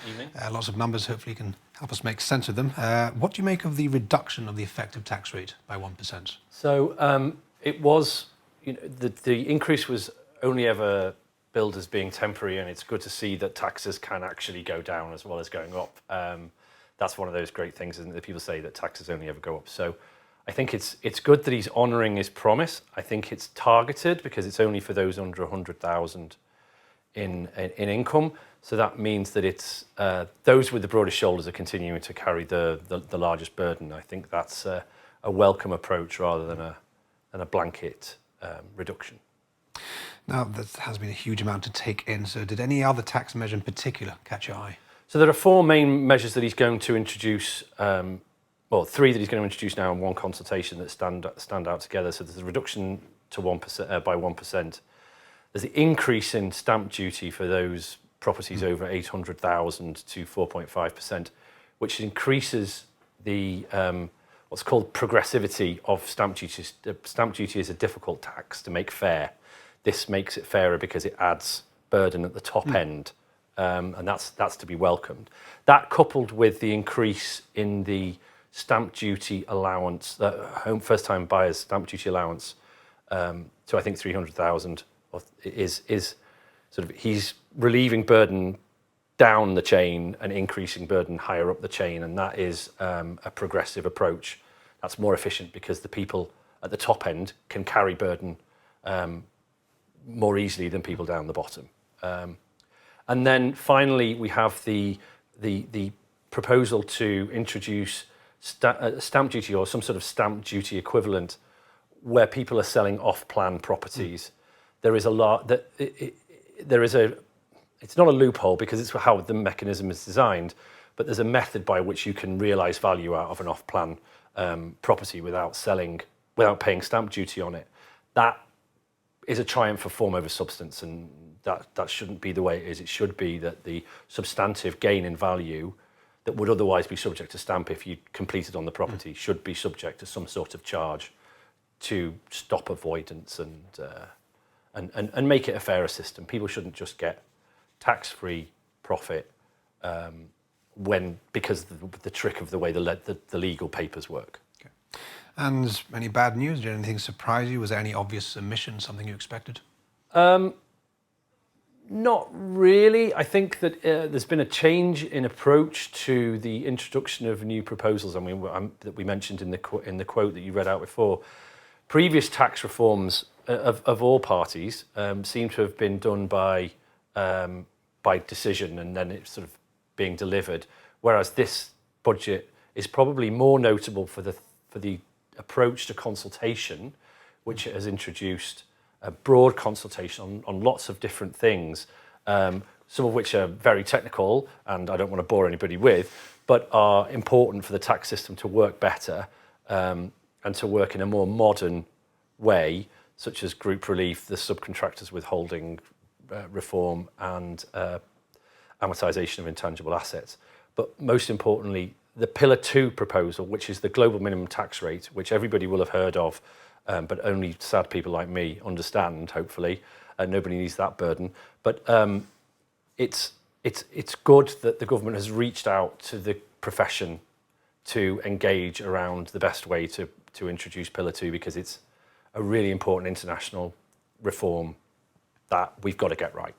Evening. Lots of numbers, hopefully you can help us make sense of them. What do you make of the reduction of the effective tax rate by 1%? So it was, the increase was only ever billed as being temporary, and it's good to see that taxes can actually go down as well as going up. That's one of those great things, isn't it, that people say that taxes only ever go up. So I think it's good that he's honouring his promise. I think it's targeted because it's only for those under 100,000 in income. So that means that it's those with the broadest shoulders are continuing to carry the largest burden. I think that's a welcome approach rather than a blanket reduction. Now, there has been a huge amount to take in. So did any other tax measure in particular catch your eye? So there are four main measures that he's going to introduce. Well, three that he's going to introduce now and one consultation that stand out together. So there's a reduction to 1% by 1%. There's the increase in stamp duty for those properties over 800,000 to 4.5%, which increases the what's called progressivity of stamp duty. Stamp duty is a difficult tax to make fair. This makes it fairer because it adds burden at the top end, and that's to be welcomed. That coupled with the increase in the stamp duty allowance, first-time buyers stamp duty allowance, to I think 300,000 is sort of, he's relieving burden down the chain and increasing burden higher up the chain, and that is a progressive approach. That's more efficient because the people at the top end can carry burden more easily than people down the bottom. And then finally, we have the proposal to introduce stamp duty or some sort of stamp duty equivalent where people are selling off-plan properties. There is a lot that it's not a loophole because it's how the mechanism is designed, but there's a method by which you can realise value out of an off-plan property without paying stamp duty on it. That is a triumph for form over substance, and that shouldn't be the way it is. It should be that the substantive gain in value that would otherwise be subject to stamp if you completed on the property should be subject to some sort of charge to stop avoidance and make it a fairer system. People shouldn't just get tax-free profit because the trick of the way the legal papers work. Okay. And any bad news? Did anything surprise you? Was there any obvious omission, something you expected? Not really. I think that there's been a change in approach to the introduction of new proposals. I mean, that we mentioned in the quote that you read out before. Previous tax reforms of all parties seem to have been done by decision and then it's sort of being delivered. Whereas this budget is probably more notable for the approach to consultation, which has introduced a broad consultation on lots of different things, some of which are very technical and I don't want to bore anybody with, but are important for the tax system to work better and to work in a more modern way, such as group relief, the subcontractors withholding reform and amortisation of intangible assets. But most importantly, the Pillar 2 proposal, which is the global minimum tax rate, which everybody will have heard of, but only sad people like me understand, hopefully. Nobody needs that burden. But it's good that the government has reached out to the profession to engage around the best way to introduce Pillar 2 because it's a really important international reform that we've got to get right.